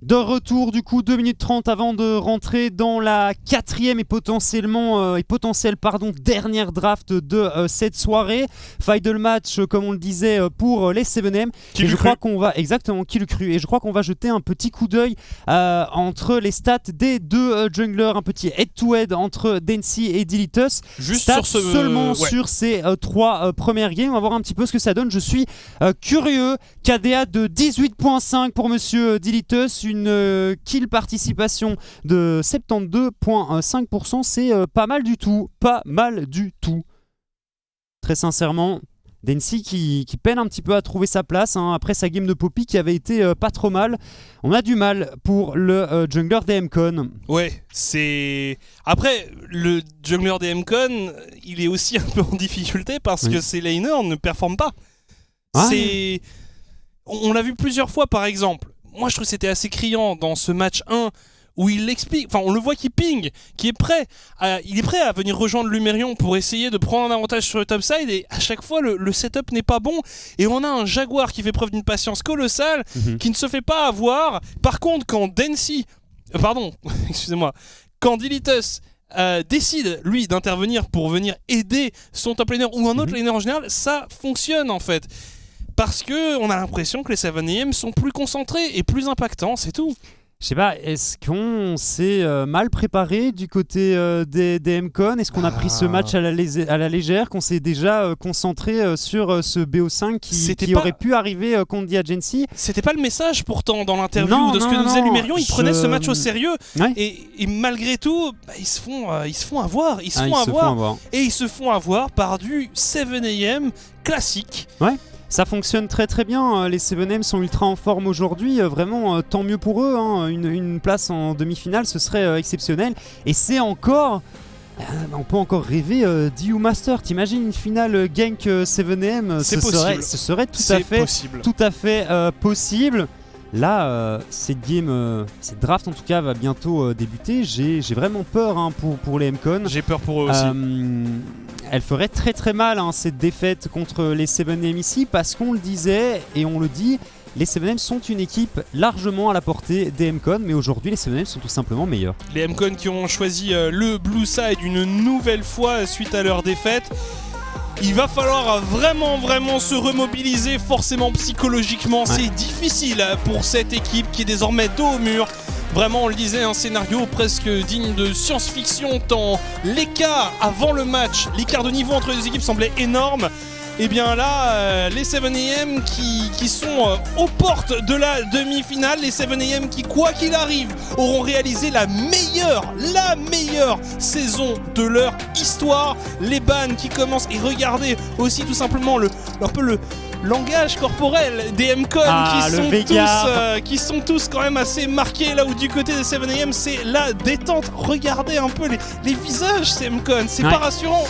De retour du coup 2 minutes 30 avant de rentrer dans la quatrième et potentielle dernière draft de cette soirée. Final match comme on le disait pour les 7M. Qui je crois qu'on va exactement qui le cru et je crois qu'on va jeter un petit coup d'œil entre les stats des deux junglers, un petit head to head entre Densi et Dilitus. Juste stats sur seulement sur ces trois premières games. On va voir un petit peu ce que ça donne. Je suis curieux. KDA de 18.5 pour monsieur Dilitus, une kill participation de 72.5%, c'est pas mal du tout, Très sincèrement, Densi qui peine un petit peu à trouver sa place après sa game de Poppy qui avait été pas trop mal. On a du mal pour le jungler des MCon. Ouais, c'est... Après, le jungler des MCon, il est aussi un peu en difficulté parce que ses laners ne performent pas. C'est... On l'a vu plusieurs fois par exemple. Moi je trouve que c'était assez criant dans ce match 1 où il l'explique, enfin on le voit qui ping, il est prêt à venir rejoindre Lumerion pour essayer de prendre un avantage sur le topside et à chaque fois le setup n'est pas bon et on a un Jaguar qui fait preuve d'une patience colossale, qui ne se fait pas avoir. Par contre quand quand Dilitus décide lui d'intervenir pour venir aider son top laner ou un autre laner en général, ça fonctionne en fait. Parce qu'on a l'impression que les 7AM sont plus concentrés et plus impactants, c'est tout. Je sais pas, est-ce qu'on s'est mal préparé du côté des MCon? Est-ce qu'on a pris ce match à la légère, qu'on s'est déjà concentré sur ce BO5 qui aurait pu arriver contre The Agency? C'était pas le message pourtant dans l'interview de ce que nous disait Lumerion, ils prenaient ce match au sérieux et malgré tout, ils se font avoir. Et ils se font avoir par du 7AM classique. Ouais. Ça fonctionne très très bien, les 7M sont ultra en forme aujourd'hui, vraiment tant mieux pour eux, une place en demi-finale ce serait exceptionnel. Et c'est encore, on peut encore rêver d'EU Master, t'imagines une finale gank 7M, ce serait tout à fait possible. Là, cette draft en tout cas va bientôt débuter, j'ai vraiment peur pour les MCon. J'ai peur pour eux aussi. Elle ferait très très mal cette défaite contre les 7M ici parce qu'on le disait et on le dit, les 7M sont une équipe largement à la portée des MCon, mais aujourd'hui les 7M sont tout simplement meilleurs. Les MCon qui ont choisi le blue side une nouvelle fois suite à leur défaite. Il va falloir vraiment se remobiliser, forcément psychologiquement. C'est difficile pour cette équipe qui est désormais dos au mur. Vraiment, on le disait, un scénario presque digne de science-fiction tant l'écart avant le match, l'écart de niveau entre les deux équipes semblait énorme. Et bien là, les 7AM qui sont aux portes de la demi-finale, les 7AM qui, quoi qu'il arrive, auront réalisé la meilleure saison de leur histoire. Les bans qui commencent, et regardez aussi tout simplement le langage corporel des MCon qui sont tous quand même assez marqués, là où du côté des 7AM c'est la détente. Regardez un peu les visages ces MCon, c'est pas rassurant.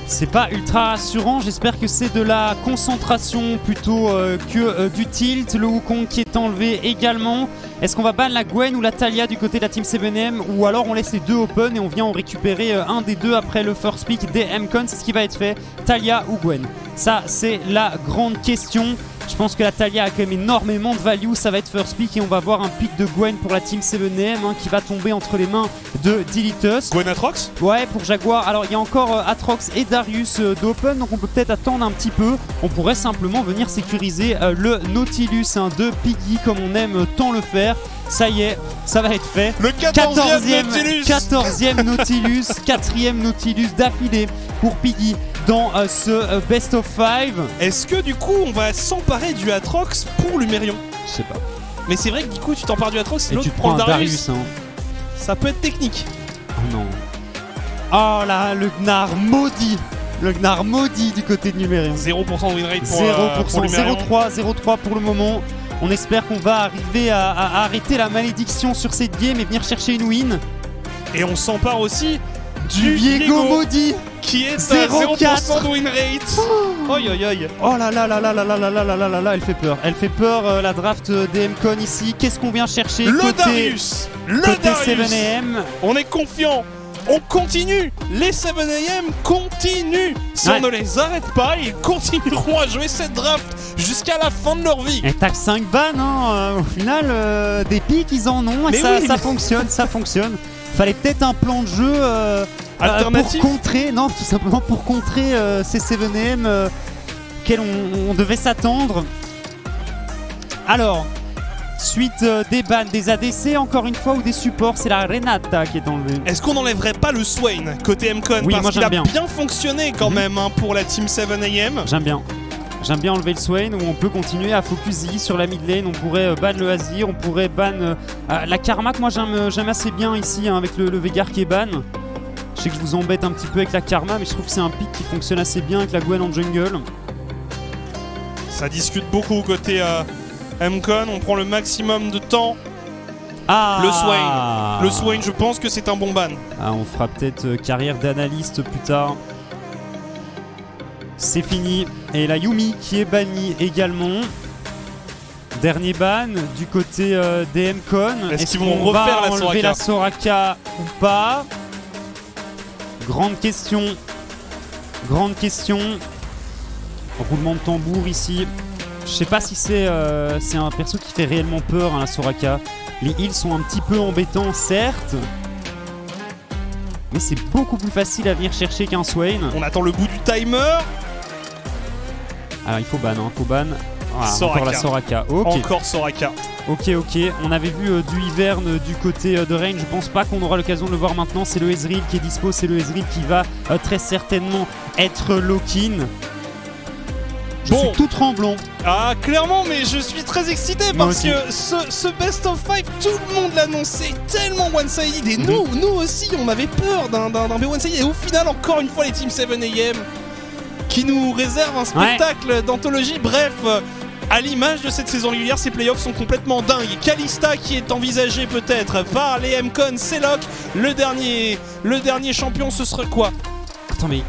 C'est pas ultra rassurant, j'espère que c'est de la concentration plutôt que du tilt. Le Wukong qui est enlevé également. Est-ce qu'on va ban la Gwen ou la Taliyah du côté de la team 7M, ou alors on laisse les deux open et on vient en récupérer un des deux après le first pick des MCon? C'est ce qui va être fait, Taliyah ou Gwen. Ça c'est la grande question. Je pense que la Taliyah a quand même énormément de value, ça va être first pick et on va voir un pick de Gwen pour la team 7M qui va tomber entre les mains de Dilitus. Gwen Atrox? Ouais, pour Jaguar. Alors il y a encore Atrox et Darius d'open, donc on peut peut-être attendre un petit peu. On pourrait simplement venir sécuriser le Nautilus de Piggy comme on aime tant le faire. Ça y est, ça va être fait. Le 14e Nautilus, 4e Nautilus d'affilée pour Piggy dans ce best of 5. Est-ce que du coup on va s'emparer du Atrox pour Lumerion? Je sais pas. Mais c'est vrai que du coup tu t'empares du Atrox et l'autre prend Darius. Ça peut être technique. Oh non. Oh là, le Gnar maudit. Le Gnar maudit du côté de Lumerion. 0% de win rate pour Lumerion. 0,3 pour le moment. On espère qu'on va arriver à arrêter la malédiction sur cette game et venir chercher une win. Et on s'empare aussi du Viego maudit qui est à 0% de win rate. Oh là là là là là là là là là là là, elle fait peur. Elle fait peur la draft des MCon ici. Qu'est-ce qu'on vient chercher Darius. 7AM. On est confiant On continue. Les 7am continuent. Si on ne les arrête pas, ils continueront à jouer cette draft jusqu'à la fin de leur vie. Et t'as que 5 bans, hein. Au final, des pics, ils en ont. Et ça fonctionne, ça fonctionne. Fallait peut-être un plan de jeu alternatif pour contrer, non, tout simplement pour contrer ces 7am auxquels on devait s'attendre. Alors, suite des bans, des ADC encore une fois ou des supports, c'est la Renata qui est enlevée. Est-ce qu'on n'enlèverait pas le Swain côté MCon? Oui, parce qu'il a bien fonctionné quand même hein, pour la team 7am. J'aime bien enlever le Swain où on peut continuer à focus Z sur la mid lane. On pourrait ban le Azir, on pourrait ban la Karma que moi j'aime assez bien ici hein, avec le Veigar qui est ban. Je sais que je vous embête un petit peu avec la Karma, mais je trouve que c'est un pick qui fonctionne assez bien avec la Gwen en jungle. Ça discute beaucoup côté MCon, on prend le maximum de temps. Le Swain, je pense que c'est un bon ban. On fera peut-être carrière d'analyste plus tard. C'est fini. Et la Yuumi qui est bannie également. Dernier ban du côté des MCon. Est-ce qu'ils vont refaire la Soraka? La Soraka ou pas? Grande question. Roulement de tambour ici. Je sais pas si c'est un perso qui fait réellement peur, hein, la Soraka. Les heals sont un petit peu embêtants, certes. Mais c'est beaucoup plus facile à venir chercher qu'un Swain. On attend le bout du timer. Alors il faut ban, hein, Voilà, Soraka. encore la Soraka. Okay. Encore Soraka. Ok. On avait vu du Hivern du côté de Reign. Je pense pas qu'on aura l'occasion de le voir maintenant. C'est le Ezreal qui est dispo. C'est le Ezreal qui va très certainement être lock-in. Je suis tout tremblant. Ah, clairement, mais je suis très excité parce que ce Best of 5, tout le monde l'annonçait tellement one-sided. Et nous aussi, on avait peur d'un B1-sided. Et au final, encore une fois, les teams 7am qui nous réservent un spectacle d'anthologie. Bref, à l'image de cette saison régulière, ces playoffs sont complètement dingues. Kalista qui est envisagé peut-être par les MCon, c'est lock. Le dernier champion, ce sera quoi? Attends, mais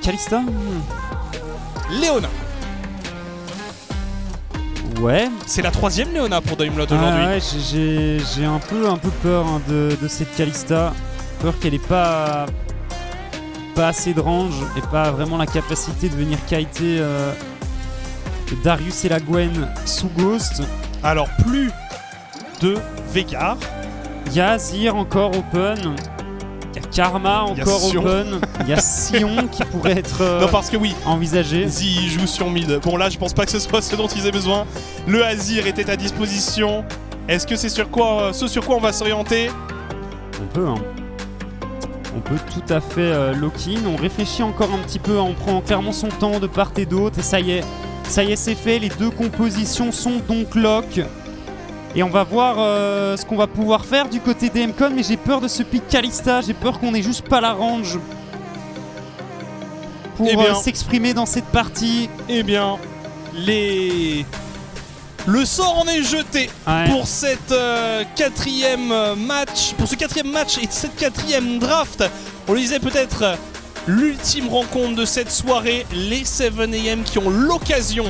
Kalista Leona. Ouais. C'est la 3ème Leona pour Doimlot aujourd'hui. Ouais, j'ai un peu peur hein, de cette Kalista. Peur qu'elle ait pas assez de range et pas vraiment la capacité de venir kiter Darius et la Gwen sous Ghost. Alors plus de Veigar. Il y a Azir encore open. Il y a Karma encore open. Il y a Sion qui pourrait être non, parce que envisagé. Zi joue sur mid. Bon là je pense pas que ce soit ce dont ils aient besoin. Le Azir était à disposition. Est-ce que c'est ce sur quoi on va s'orienter? On peut hein. On peut tout à fait lock-in. On réfléchit encore un petit peu. On prend clairement son temps de part et d'autre. Et ça y est c'est fait. Les deux compositions sont donc lock. Et on va voir ce qu'on va pouvoir faire du côté des MCon. Mais j'ai peur de ce pick Kalista. J'ai peur qu'on ait juste pas la range pour s'exprimer dans cette partie. Eh bien, le sort en est jeté pour cette quatrième match. Pour ce quatrième match et cette quatrième draft. On le disait peut-être l'ultime rencontre de cette soirée. Les 7am qui ont l'occasion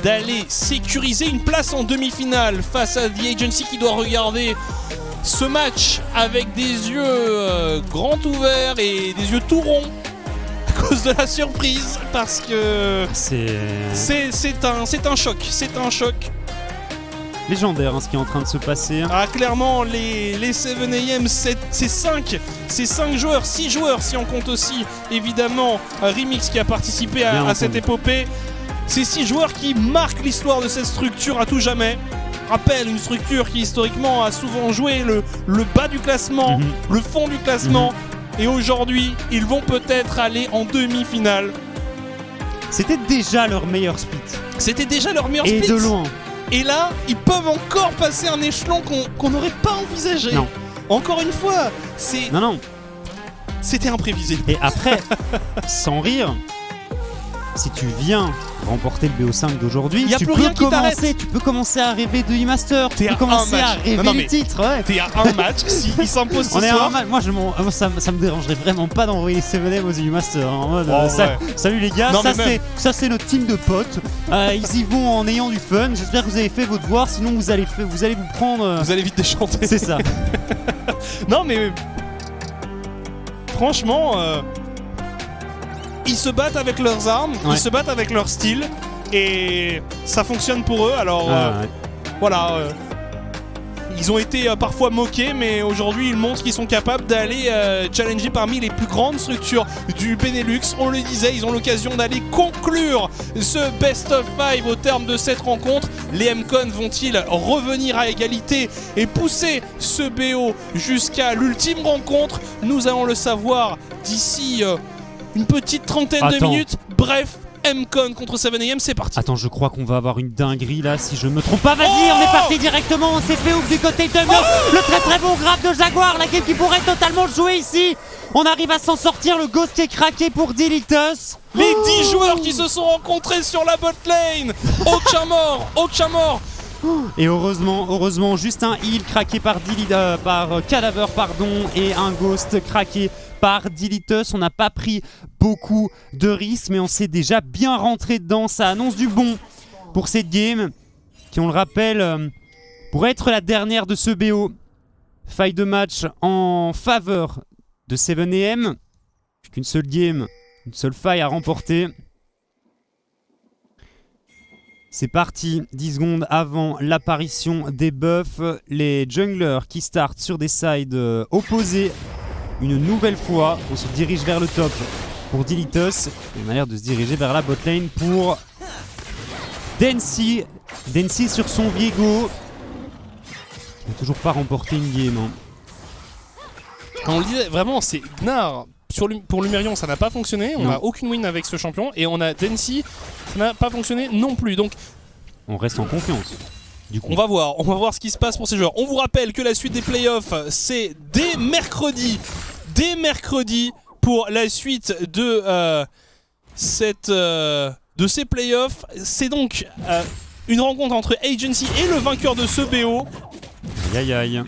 d'aller sécuriser une place en demi-finale face à The Agency qui doit regarder ce match avec des yeux grands ouverts et des yeux tout ronds à cause de la surprise parce que c'est un choc légendaire hein, ce qui est en train de se passer. Ah clairement les 7am c'est 5 joueurs, 6 joueurs si on compte aussi évidemment Remix qui a participé à cette épopée. Ces 6 joueurs qui marquent l'histoire de cette structure à tout jamais. Rappelle une structure qui historiquement a souvent joué le bas du classement, le fond du classement. Et aujourd'hui, ils vont peut-être aller en demi-finale. C'était déjà leur meilleur split. Et de loin. Et là, ils peuvent encore passer un échelon qu'on n'aurait pas envisagé. Non. Encore une fois, c'était imprévisible. Et après, sans rire, si tu viens remporter le BO5 d'aujourd'hui, tu peux commencer à rêver de E-Master. Tu peux commencer à rêver du titre. Ouais. T'es à un match, s'il s'impose ce soir. Moi, ça me dérangerait vraiment pas d'envoyer les 7am aux E-Master. En mode, salut les gars, ça c'est notre team de potes. Ils y vont en ayant du fun. J'espère que vous avez fait vos devoirs, sinon vous allez vous prendre. Vous allez vite déchanter. C'est ça. Non mais franchement, ils se battent avec leurs armes, Ouais. ils se battent avec leur style, et ça fonctionne pour eux. Alors Ouais. voilà, ils ont été parfois moqués, mais aujourd'hui ils montrent qu'ils sont capables d'aller challenger parmi les plus grandes structures du Benelux. On le disait, ils ont l'occasion d'aller conclure ce best of 5 au terme de cette rencontre. Les MCon vont-ils revenir à égalité et pousser ce BO jusqu'à l'ultime rencontre? Nous allons le savoir d'ici une petite trentaine de Attends. minutes. Bref, MCon contre 7am, c'est parti. Attends, je crois qu'on va avoir une dinguerie là, si je ne me trompe pas. Vas-y, on est parti directement, on s'est fait ouf du côté de le très très bon grab de Jaguar, la game qui pourrait totalement jouer ici. On arrive à s'en sortir, le ghost est craqué pour Dilitus. Les 10 joueurs qui se sont rencontrés sur la bot lane. Aucun mort. Et heureusement, juste un heal craqué par Cadaver, et un ghost craqué par Dilitus. On n'a pas pris beaucoup de risques, mais on s'est déjà bien rentré dedans. Ça annonce du bon pour cette game, qui, on le rappelle, pourrait être la dernière de ce BO. Faille de match en faveur de 7am. Qu'une seule game, une seule faille à remporter. C'est parti, 10 secondes avant l'apparition des buffs. Les junglers qui startent sur des sides opposés. Une nouvelle fois, on se dirige vers le top pour Dilitus. Il a l'air de se diriger vers la botlane pour Densi. Densi sur son Viego. Il n'a toujours pas remporté une game. Hein. Quand on le disait, vraiment, c'est Gnar. Pour Lumerion, ça n'a pas fonctionné. On n'a aucune win avec ce champion. Et on a Densi, ça n'a pas fonctionné non plus. Donc, on reste en confiance. Du coup. On va voir ce qui se passe pour ces joueurs. On vous rappelle que la suite des playoffs, c'est dès mercredi. Dès mercredi pour la suite de ces playoffs. C'est donc une rencontre entre Agency et le vainqueur de ce BO. Aïe aïe aïe.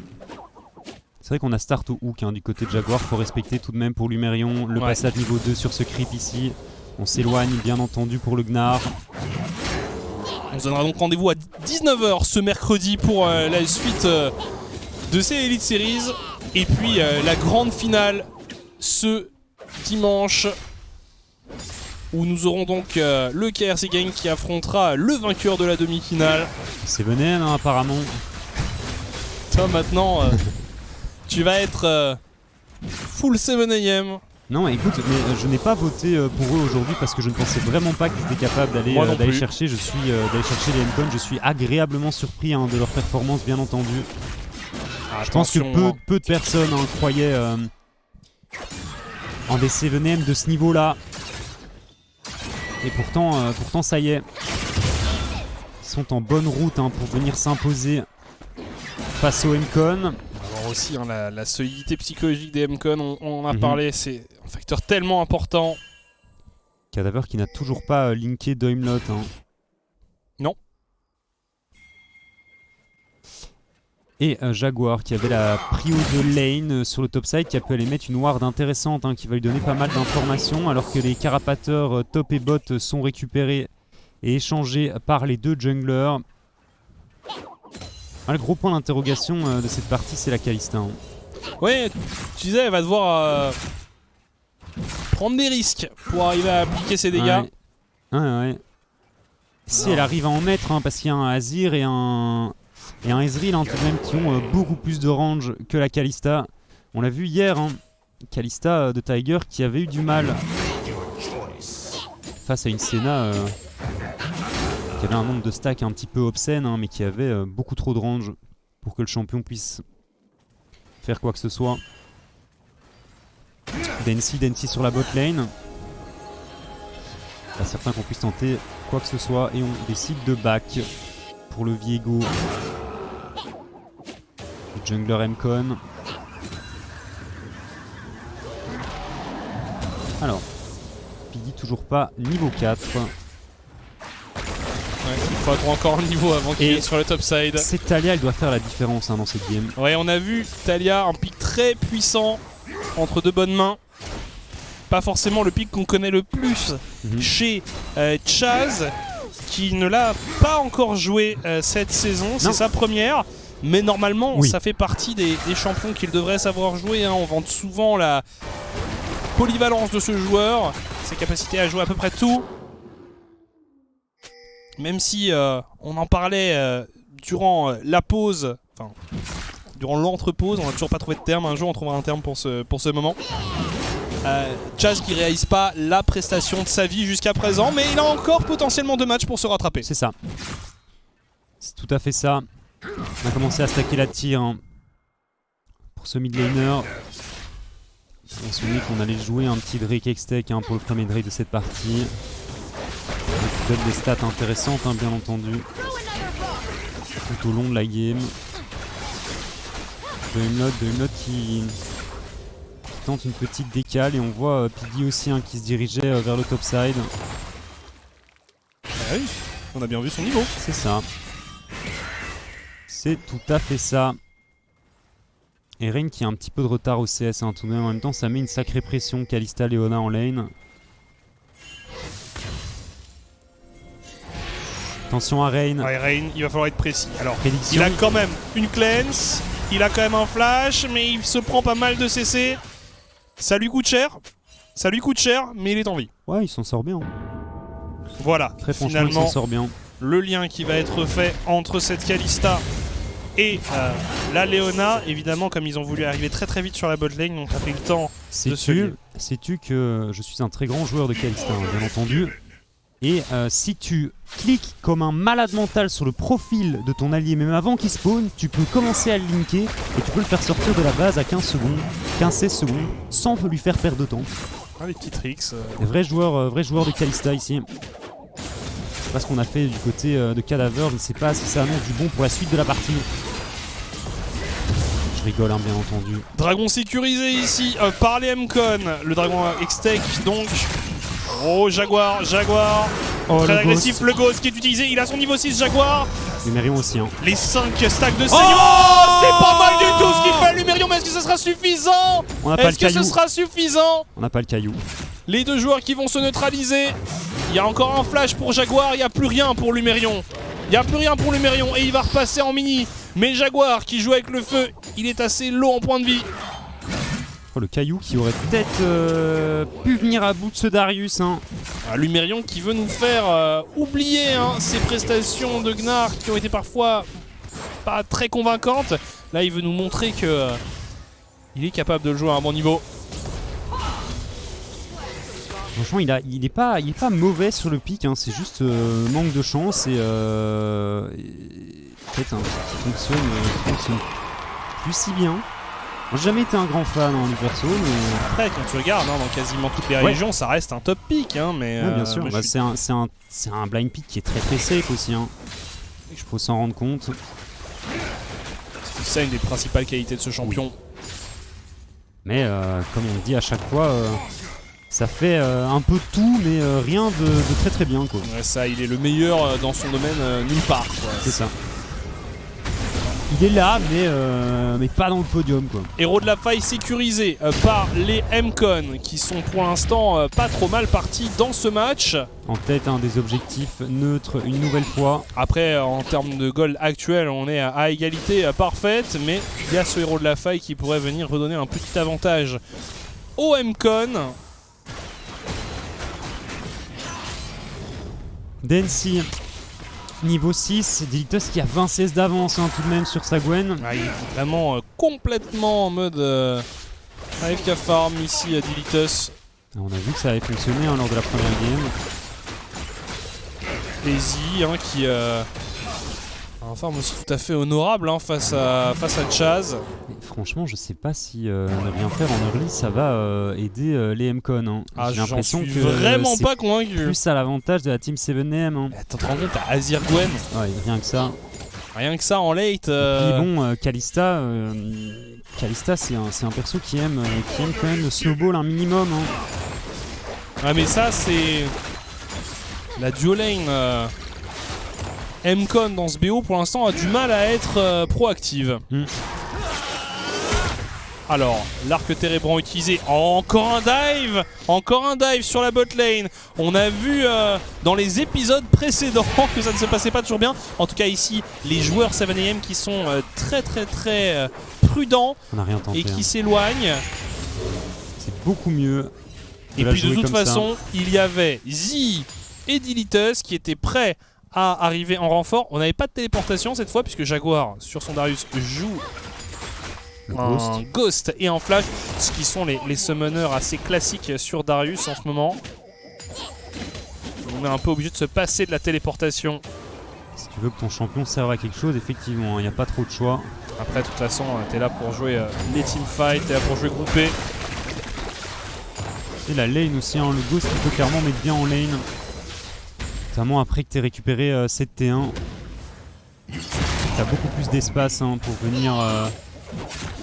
C'est vrai qu'on a start au hook du côté de Jaguar. Faut respecter tout de même pour Lumerion. Le passage niveau 2 sur ce creep ici. On s'éloigne bien entendu pour le Gnar. On se donnera donc rendez-vous à 19h ce mercredi pour la suite de ces Elite Series. Et puis la grande finale ce dimanche où nous aurons donc le KRC Gang qui affrontera le vainqueur de la demi-finale. 7am apparemment. Toi maintenant, tu vas être full 7am. Non, écoute, mais je n'ai pas voté pour eux aujourd'hui parce que je ne pensais vraiment pas qu'ils étaient capables d'aller chercher. D'aller chercher les MCon. Je suis agréablement surpris de leur performance, bien entendu. Je pense que peu de personnes croyaient en des 7am de ce niveau-là. Et pourtant, ça y est. Ils sont en bonne route pour venir s'imposer face aux MCon. Alors aussi, la solidité psychologique des MCon, on en a parlé, c'est un facteur tellement important. Cadaver qui n'a toujours pas linké Doimlot. Non. Et Jaguar qui avait la prio de lane sur le topside, qui a pu aller mettre une ward intéressante qui va lui donner pas mal d'informations, alors que les carapateurs top et bot sont récupérés et échangés par les deux junglers. Le gros point d'interrogation de cette partie, c'est la Kalista. Ouais, tu disais, elle va devoir prendre des risques pour arriver à appliquer ses dégâts. Ouais. Si elle arrive à en mettre, parce qu'il y a un Azir et un Ezreal tout de même qui ont beaucoup plus de range que la Kalista. On l'a vu hier, Kalista de Tiger qui avait eu du mal face à une Senna qui avait un nombre de stacks un petit peu obscène, mais qui avait beaucoup trop de range pour que le champion puisse faire quoi que ce soit. Densi sur la bot lane. Pas certain qu'on puisse tenter quoi que ce soit et on décide de back pour le Viego. Le jungler MCon. Alors, Piggy toujours pas niveau 4. Il faut attendre encore le niveau avant qu'il est sur le top side. Cette Talia, elle doit faire la différence dans cette game. Ouais, on a vu Talia, un pick très puissant entre deux bonnes mains. Pas forcément le pick qu'on connaît le plus chez Chaz, qui ne l'a pas encore joué cette saison. C'est sa première. Mais normalement, ça fait partie des champions qu'il devrait savoir jouer. On vante souvent la polyvalence de ce joueur, ses capacités à jouer à peu près tout. Même si on en parlait durant la pause, enfin durant l'entrepause, on n'a toujours pas trouvé de terme. Un jour on trouvera un terme pour ce moment. Chaz qui réalise pas la prestation de sa vie jusqu'à présent, mais il a encore potentiellement 2 matchs pour se rattraper. C'est ça. C'est tout à fait ça. On a commencé à stacker la tire hein, pour ce mid laner. On s'est dit qu'on allait jouer un petit Drake X-Tech hein, pour le premier Drake de cette partie. Qui donne des stats intéressantes hein, bien entendu. Tout au long de la game. Behemoth qui tente une petite décale et on voit Piggy aussi hein, qui se dirigeait vers le topside. Ah oui, on a bien vu son niveau. C'est ça. C'est tout à fait ça. Et Rain qui a un petit peu de retard au CS hein, tout de même. En même temps ça met une sacrée pression Kalista Leona en lane. Attention à Rain. Ouais, Rain, il va falloir être précis. Alors, Prédiction. il a quand même une cleanse, il a quand même un flash, mais il se prend pas mal de CC. Ça lui coûte cher, mais il est en vie. Ouais, il s'en sort bien. Voilà, Très franchement, il finalement, s'en sort bien. le lien qui va être fait entre cette Kalista et la Leona. Évidemment, comme ils ont voulu arriver très très vite sur la bot lane, on a pris le temps de se lier. Sais-tu que je suis un très grand joueur de Kalista, hein, bien entendu. Et si tu cliques comme un malade mental sur le profil de ton allié, même avant qu'il spawn, tu peux commencer à le linker et tu peux le faire sortir de la base à 15 secondes, 15-16 secondes, sans lui faire perdre de temps. Ah, les petits tricks. Des vrais joueurs de Kalista ici. Je sais pas ce qu'on a fait du côté de Cadaver, je ne sais pas si ça annonce du bon pour la suite de la partie. Je rigole hein, bien entendu. Dragon sécurisé ici par les MCon. Le dragon X-Tech donc. Oh, Jaguar. Oh, Très le agressif, Ghost. le Ghost qui est utilisé. Il a son niveau 6, Jaguar. Lumerion aussi. Hein. Les 5 stacks de Seigneur. Oh, c'est pas mal du tout ce qu'il fait Lumerion, mais est-ce que ce sera suffisant? On n'a pas le Est-ce que caillou. ce sera suffisant? On n'a pas le caillou. Les 2 joueurs qui vont se neutraliser. Il y a encore un flash pour Jaguar, il n'y a plus rien pour Lumerion. Et il va repasser en mini. Mais Jaguar qui joue avec le feu, il est assez low en point de vie. Oh, le caillou qui aurait peut-être pu venir à bout de ce Darius. Hein. Lumerion qui veut nous faire oublier hein, ses prestations de Gnar qui ont été parfois pas très convaincantes. Là, il veut nous montrer que il est capable de le jouer à un bon niveau. Franchement, il est pas mauvais sur le pic. Hein. C'est juste manque de chance et peut-être qui fonctionne plus si bien. Moi, j'ai jamais été un grand fan du perso, mais... Après, quand tu regardes hein, dans quasiment toutes les régions, ça reste un top pick. Hein, mais, bien sûr, bah, c'est un blind pick qui est très très safe aussi. Hein. Il faut s'en rendre compte. C'est ça une des principales qualités de ce champion. Oui. Mais comme on le dit à chaque fois, ça fait un peu tout, mais rien de très très bien. Quoi. Ouais, ça, il est le meilleur dans son domaine nulle part. C'est ça. Il est là, mais pas dans le podium, quoi. Héros de la faille sécurisé par les MCon qui sont pour l'instant pas trop mal partis dans ce match. En tête, des objectifs neutres une nouvelle fois. Après, en termes de goal actuel, on est à égalité parfaite, mais il y a ce héros de la faille qui pourrait venir redonner un petit avantage aux MCon. Dancy. Niveau 6, Dilitos qui a 20 CS d'avance hein, tout de même sur sa Gwen. Ah, il est vraiment complètement en mode AFK farm ici à Dilitos. On a vu que ça avait fonctionné hein, lors de la première game. Lazy hein, qui a un farm aussi tout à fait honorable hein, face à Chaz. Et franchement, je sais pas si ne rien faire en early ça va aider les MCon. Hein. Ah, j'ai l'impression que vraiment c'est pas convaincu. Plus à l'avantage de la team 7M. Hein. Attends, te rends compte, t'as Azir Gwen. Ouais, rien que ça. Rien que ça en late. Puis bon, Kalista c'est un perso qui aime quand même le snowball un minimum. Hein. Ah mais ça c'est la duo lane MCon dans ce BO pour l'instant a du mal à être proactive. Alors, l'arc térébrant utilisé, encore un dive sur la bot lane. On a vu dans les épisodes précédents que ça ne se passait pas toujours bien. En tout cas ici, les joueurs 7AM qui sont très prudents On a rien tenté, et qui s'éloignent. C'est beaucoup mieux. Et puis de toute façon, il y avait Z et Dilitus qui étaient prêts à arriver en renfort. On n'avait pas de téléportation cette fois puisque Jaguar sur son Darius joue un Ghost et un Flash, ce qui sont les summoners assez classiques sur Darius en ce moment. On est un peu obligé de se passer de la téléportation. Si tu veux que ton champion serve à quelque chose, effectivement, il n'y a pas trop de choix. Après, de toute façon, t'es là pour jouer les teamfights, t'es là pour jouer groupé. Et la lane aussi, hein, le Ghost qui peut clairement mettre bien en lane. Notamment après que t'aies récupéré cette T1. T'as beaucoup plus d'espace hein, pour venir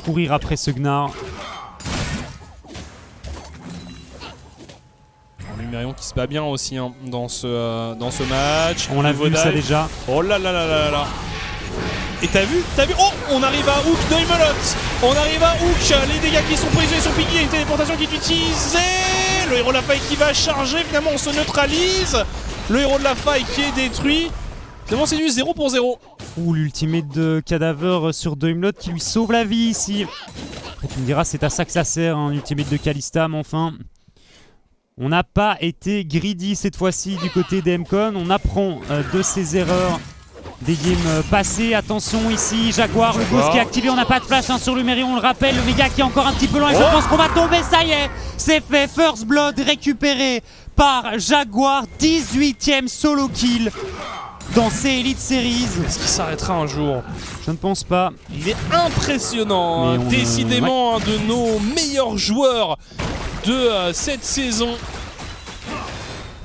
courir après ce Gnar. Lumérion qui se bat bien aussi hein, dans ce match. On l'a vu ça déjà. Oh là là là là là. Et t'as vu? Oh, on arrive à Hook de Imelot. On arrive à Hook. Les dégâts qui sont positionnés sur Piggy. Il y a une téléportation qui est utilisée. Le héros de la faille qui va charger. Finalement, on se neutralise. Le héros de la faille qui est détruit. Finalement, c'est du 0 pour 0. Ouh, l'ultimate de Cadaver sur Doimlot qui lui sauve la vie ici. Après, tu me diras, c'est à ça que ça sert, hein, l'ultimate de Kalista, mais enfin. On n'a pas été greedy cette fois-ci du côté des MCON. On apprend de ses erreurs des games passés. Attention ici, Jaguar, le Ghost qui est activé. On n'a pas de flash hein, sur Lumérion, on le rappelle. Le méga qui est encore un petit peu loin. Et je pense qu'on va tomber, ça y est. C'est fait, First Blood récupéré par Jaguar. 18ème solo kill dans ces Elite Series. Est-ce qu'il s'arrêtera un jour? Je ne pense pas. Il est impressionnant, hein, décidément un de nos meilleurs joueurs de cette saison.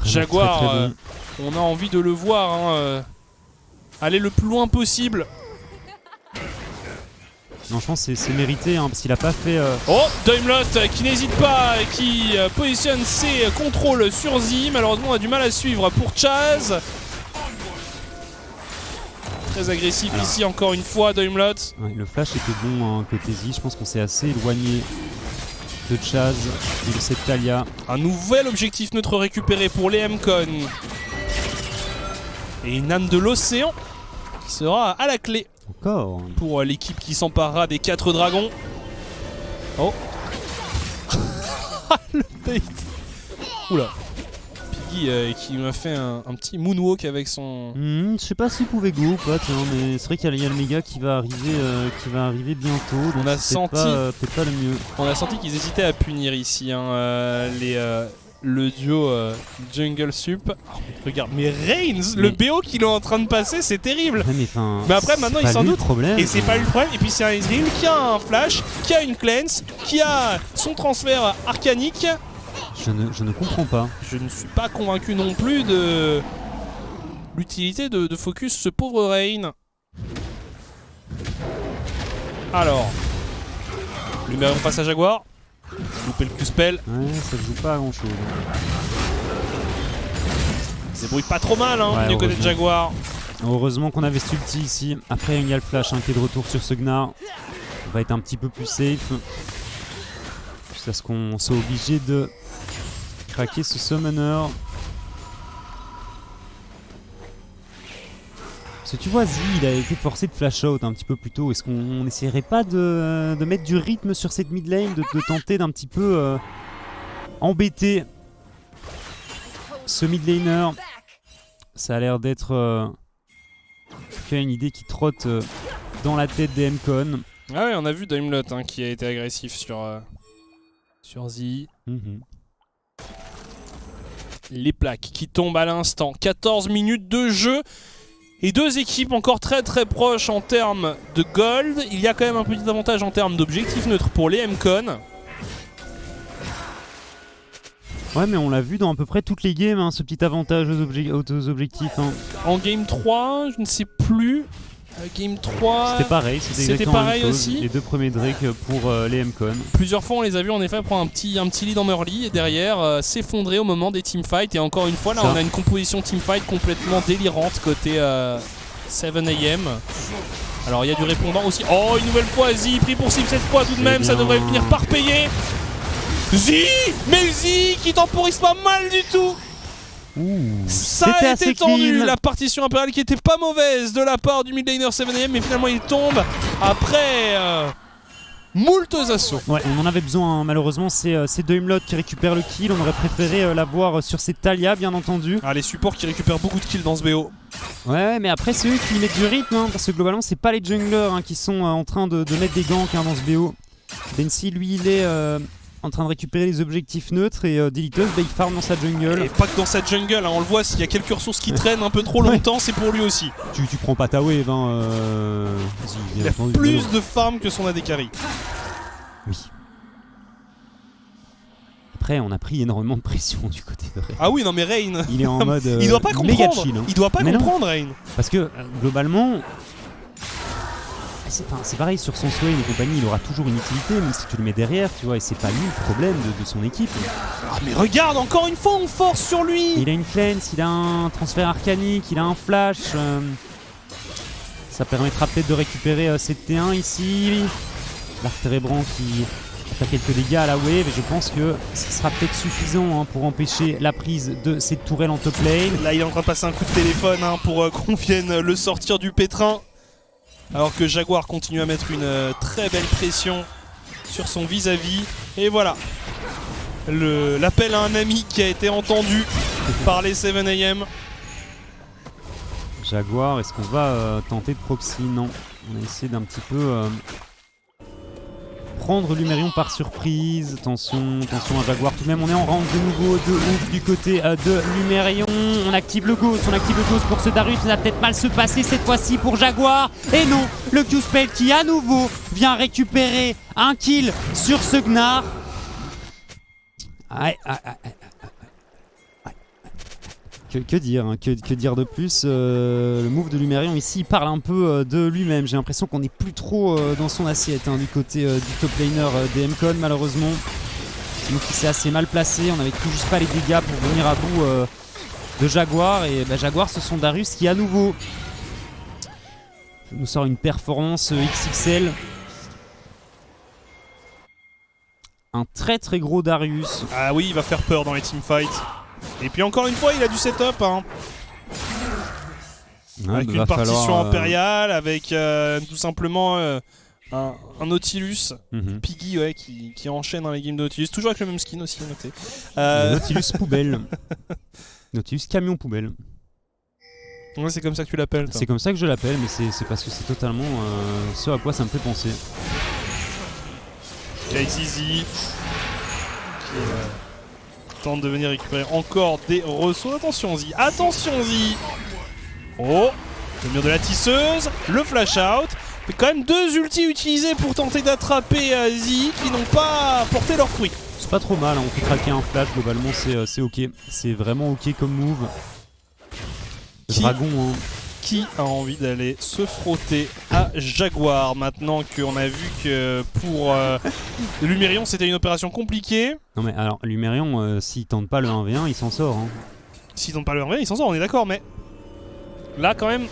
Jaguar, très bon. on a envie de le voir hein, aller le plus loin possible. Non, je pense que c'est mérité hein, parce qu'il a pas fait. Oh, Doimlot qui n'hésite pas, qui positionne ses contrôles sur Z. Malheureusement, on a du mal à suivre pour Chaz. Très agressif ici, encore une fois, Doimlot. Ouais, le flash était bon hein, côté Z. Je pense qu'on s'est assez éloigné de Chaz et de cette Talia. Un nouvel objectif neutre récupéré pour les MCON. Et une âme de l'océan qui sera à la clé. Encore pour l'équipe qui s'emparera des 4 dragons. Oh. Le bait. Oula. Piggy qui m'a fait un petit moonwalk avec son... je sais pas s'il pouvait go ou pas, tiens, mais c'est vrai qu'il y a le méga qui va arriver bientôt. On a senti... peut-être pas le mieux. On a senti qu'ils hésitaient à punir ici hein, le duo Jungle Sup. Oh, regarde, mais Reigns, le BO qu'il est en train de passer, c'est terrible. Ouais, mais après, maintenant, il s'en doute. Et c'est pas lui le problème. Et puis, c'est un Ezreal qui a un flash, qui a une cleanse, qui a son transfert arcanique. Je ne comprends pas. Je ne suis pas convaincu non plus de l'utilité de focus ce pauvre Rain. Alors, Lumérion passe à Jaguar. Louper le Q-spell. Ouais, ça joue pas à grand chose. Il se débrouille pas trop mal hein, du côté de Jaguar. Heureusement qu'on avait cet ulti ici. Après, il y a le flash hein, qui est de retour sur ce Gnar. On va être un petit peu plus safe. Jusqu'à ce qu'on soit obligé de craquer ce summoner. Parce que tu vois, Z, il a été forcé de flash out un petit peu plus tôt. Est-ce qu'on n'essaierait pas de mettre du rythme sur cette mid lane, de tenter d'un petit peu embêter ce mid laner? Ça a l'air d'être en tout cas une idée qui trotte dans la tête des MCON. Ah ouais, on a vu Doimlot hein, qui a été agressif sur Z. Les plaques qui tombent à l'instant. 14 minutes de jeu. Et deux équipes encore très proches en termes de gold. Il y a quand même un petit avantage en termes d'objectifs neutres pour les MCON. Ouais, mais on l'a vu dans à peu près toutes les games, hein, ce petit avantage aux objectifs. Hein. En game 3, je ne sais plus. Game 3... C'était pareil, c'était pareil aussi. Les deux premiers Drake pour les MCON. Plusieurs fois on les a vus en effet prendre un petit lead en early et derrière s'effondrer au moment des teamfights. Et encore une fois là on a une composition teamfight complètement délirante côté 7am. Alors il y a du répondant aussi. Oh, une nouvelle fois Z pris pour cible cette fois tout de même, ça devrait finir par payer. Z, mais Z qui temporise pas mal du tout. Ça a été tendu, la partition impériale qui était pas mauvaise de la part du mid laner 7am, mais finalement il tombe après moult assauts. Ouais, on en avait besoin, hein. Malheureusement c'est deux Humlot qui récupèrent le kill, on aurait préféré l'avoir sur cette Talia bien entendu. Ah, les supports qui récupèrent beaucoup de kills dans ce BO. Ouais, mais après c'est eux qui mettent du rythme, hein, parce que globalement c'est pas les junglers hein, qui sont en train de mettre des ganks hein, dans ce BO. Densi lui il est en train de récupérer les objectifs neutres et Dilitos il farm dans sa jungle. Et pas que dans sa jungle, hein, on le voit, s'il y a quelques ressources qui traînent un peu trop longtemps, c'est pour lui aussi. Tu prends pas ta wave hein, Il a plus de farm que son AD carry. Oui. Après on a pris énormément de pression du côté de Rain. Ah oui, non mais Rain, il est en mode il doit pas méga comprendre, chill, hein. Il doit pas comprendre Rain. Parce que globalement c'est pareil sur son Swain et compagnie, il aura toujours une utilité même si tu le mets derrière, tu vois, et c'est pas lui le problème de son équipe. Ah mais regarde, encore une fois on force sur lui. Il a une cleanse, il a un transfert arcanique, il a un flash. Ça permettra peut-être de récupérer cette T1 ici. L'arc térébrant qui va faire quelques dégâts à la wave et je pense que ce sera peut-être suffisant hein, pour empêcher la prise de cette tourelle en top lane. Là il est en train de passer un coup de téléphone hein, pour qu'on vienne le sortir du pétrin. Alors que Jaguar continue à mettre une très belle pression sur son vis-à-vis. Et voilà, l'appel à un ami qui a été entendu par les 7am. Jaguar, est-ce qu'on va tenter de proxy? Non, on a essayé d'un petit peu prendre Lumérion par surprise. Attention à Jaguar tout de même, on est en rank de nouveau de ouf du côté de Lumérion. On active le Ghost, pour ce Darius, ça va peut-être mal se passer cette fois-ci pour Jaguar. Et non, le Q-Spell qui à nouveau vient récupérer un kill sur ce Gnar. Que dire, hein, que dire de plus le move de Lumérion ici, il parle un peu de lui-même. J'ai l'impression qu'on n'est plus trop dans son assiette hein, du côté du top laner des MCON malheureusement. Donc il s'est assez mal placé, on n'avait tout juste pas les dégâts pour venir à bout de Jaguar. Et Jaguar, ce sont Darius qui à nouveau nous sort une performance XXL. Un très très gros Darius. Ah oui, il va faire peur dans les teamfights. Et puis encore une fois, il a du setup hein. Ouais, avec une partition impériale, avec tout simplement un Nautilus, Piggy ouais, qui enchaîne dans les games de Nautilus, toujours avec le même skin aussi, notez. Nautilus poubelle. Nautilus camion poubelle. Ouais, c'est comme ça que tu l'appelles. C'est comme ça que je l'appelle, mais c'est parce que c'est totalement ce à quoi ça me fait penser. KXZ qui tente de venir récupérer encore des ressources. Attention Z, oh, le mur de la tisseuse, le flash out. Mais quand même deux ultis utilisés pour tenter d'attraper Z qui n'ont pas porté leurs fruits. C'est pas trop mal, hein. On fait craquer un flash, globalement c'est ok. C'est vraiment ok comme move. Dragon hein. Qui a envie d'aller se frotter à Jaguar maintenant qu'on a vu que pour Lumérion c'était une opération compliquée. Non mais alors Lumérion s'il tente pas le 1v1 il s'en sort hein. S'il tente pas le 1v1 il s'en sort, on est d'accord, mais là quand même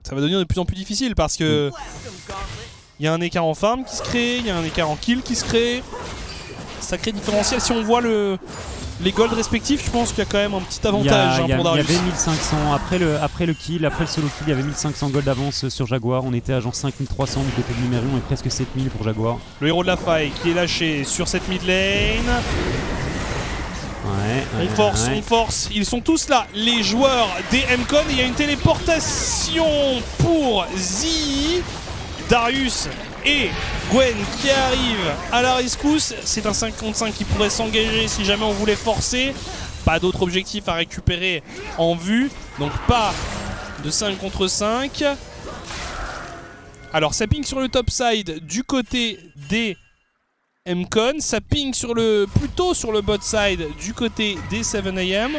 ça va devenir de plus en plus difficile parce que il y a un écart en farm qui se crée, il y a un écart en kill qui se crée. Sacré différentiel, si on voit les golds respectifs, je pense qu'il y a quand même un petit avantage pour Darius. Il y avait 1500, après le kill, après le solo kill, il y avait 1500 gold d'avance sur Jaguar. On était à genre 5300 du côté de Lumérion et presque 7000 pour Jaguar. Le héros de la faille qui est lâché sur cette mid lane. On force, ils sont tous là, les joueurs des MCON. Il y a une téléportation pour Z, Darius et Gwen qui arrive à la rescousse. C'est un 5 contre 5 qui pourrait s'engager si jamais on voulait forcer. Pas d'autre objectif à récupérer en vue, donc pas de 5 contre 5. Alors ça ping sur le top side du côté des MCON, ça ping plutôt sur le bot side du côté des 7am.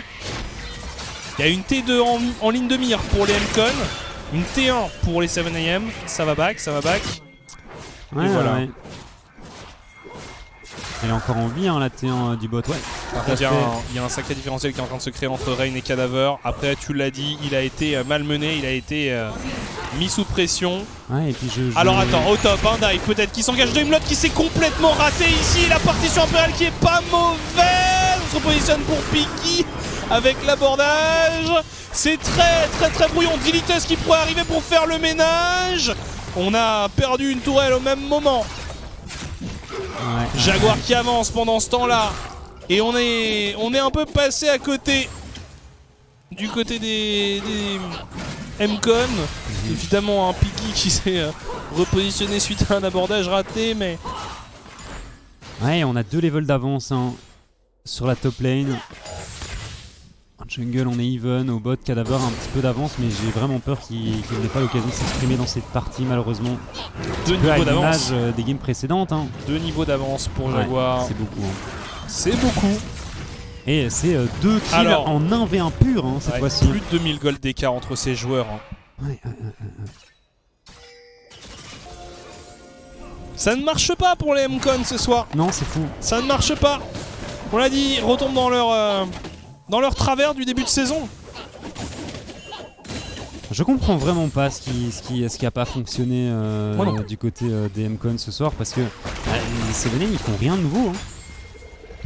Il y a une T2 en ligne de mire pour les MCON, une T1 pour les 7am, ça va back. Ouais, et voilà. Ouais. Elle est encore en vie hein, la T1 du bot, ouais. Par contre, il y a un sacré différentiel qui est en train de se créer entre Rain et Cadaver. Après, tu l'as dit, il a été malmené, il a été mis sous pression. Ouais, et puis Alors attends, au top, hein, Dai peut-être qui s'engage de Humlot qui s'est complètement raté ici. La partition impériale qui est pas mauvaise. On se repositionne pour Piggy avec l'abordage. C'est très brouillon. Dilitos qui pourrait arriver pour faire le ménage. On a perdu une tourelle au même moment. Ouais. Jaguar qui avance pendant ce temps-là. Et on est un peu passé à côté. Du côté des M-Con. Évidemment un Piggy qui s'est repositionné suite à un abordage raté, mais... Ouais, on a 2 levels d'avance hein, sur la top lane. En jungle, on est even. Au bot, Cadaver a un petit peu d'avance, mais j'ai vraiment peur qu'il n'ait pas l'occasion de s'exprimer dans cette partie, malheureusement. 2 niveaux d'avance. Des games précédentes. Hein. 2 niveaux d'avance pour Jaguar. Ouais, c'est beaucoup. Hein. C'est beaucoup. Et c'est 2 kills alors, en 1v1 pur hein, cette fois-ci. Plus de 2000 gold d'écart entre ces joueurs. Hein. Ouais. Ça ne marche pas pour les M-Con ce soir. Non, c'est fou. Ça ne marche pas. On l'a dit, ils retombent dans leur travers du début de saison. Je comprends vraiment pas ce qui a pas fonctionné du côté des M-Con ce soir parce que les Seven ils font rien de nouveau. Hein.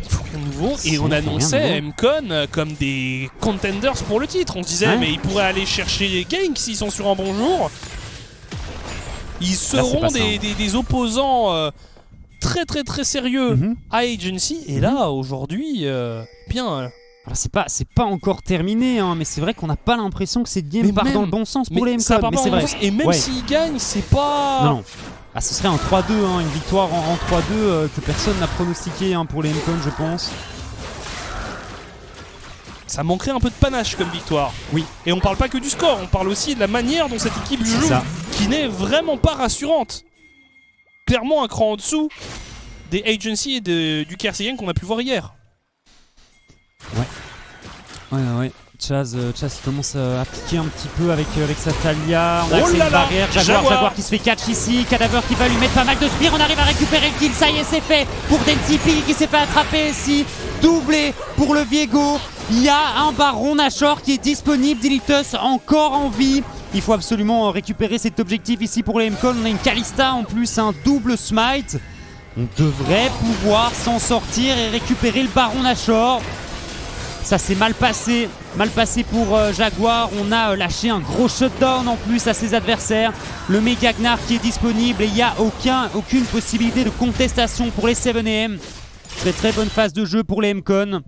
Il faut rien de nouveau. Et on annonçait M-Con comme des contenders pour le titre. On se disait, mais ils pourraient aller chercher les ganks s'ils sont sur un bon jour. Ils seront des opposants très très très sérieux à Agency. Et là, aujourd'hui, bien... Alors c'est pas encore terminé, hein, mais c'est vrai qu'on n'a pas l'impression que cette game part dans le bon sens pour les M-Con. Mais c'est vrai. Et même s'ils gagnent, c'est pas... Non. Ah, ce serait un 3-2, hein, une victoire en 3-2 que personne n'a pronostiqué hein, pour les M-Con, je pense. Ça manquerait un peu de panache comme victoire. Oui. Et on parle pas que du score, on parle aussi de la manière dont cette équipe joue, qui n'est vraiment pas rassurante. Clairement un cran en dessous des Agency et du KRC Gang qu'on a pu voir hier. Ouais. Chaz qui commence à piquer un petit peu avec sa Talia. On a accès à une barrière. Jaguar qui se fait catch ici. Cadaver qui va lui mettre pas mal de spear. On arrive à récupérer le kill. Ça y est, c'est fait pour DensiP qui s'est fait attraper ici. Doublé pour le Viego. Il y a un Baron Nashor qui est disponible. Dilitus encore en vie. Il faut absolument récupérer cet objectif ici pour les M-Con. On a une Kalista en plus, un double smite. On devrait pouvoir s'en sortir et récupérer le Baron Nashor. Ça s'est mal passé pour Jaguar. On a lâché un gros shutdown en plus à ses adversaires. Le Mega Gnar qui est disponible et il n'y a aucune possibilité de contestation pour les 7AM. Très bonne phase de jeu pour les M-Con.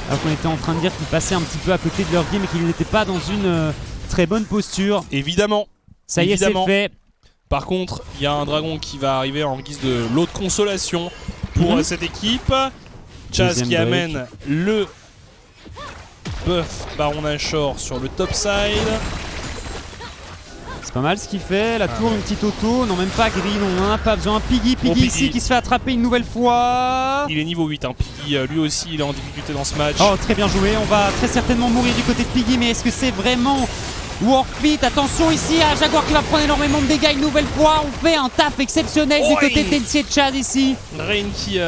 Alors qu'on était en train de dire qu'ils passaient un petit peu à côté de leur game et qu'ils n'étaient pas dans une très bonne posture. Évidemment. Ça y est, c'est fait. Par contre, il y a un dragon qui va arriver en guise de lot de consolation pour cette équipe. Chaz qui amène le buff Baron Nashor sur le top side. C'est pas mal ce qu'il fait. La tour, une petite auto. Non, même pas green. On en a pas besoin. Piggy ici qui se fait attraper une nouvelle fois. Il est niveau 8. Hein. Piggy, lui aussi, il est en difficulté dans ce match. Oh, très bien joué. On va très certainement mourir du côté de Piggy. Mais est-ce que c'est vraiment worth it? Attention ici à Jaguar qui va prendre énormément de dégâts une nouvelle fois. On fait un taf exceptionnel du côté de Tensi et Chaz ici. Rain qui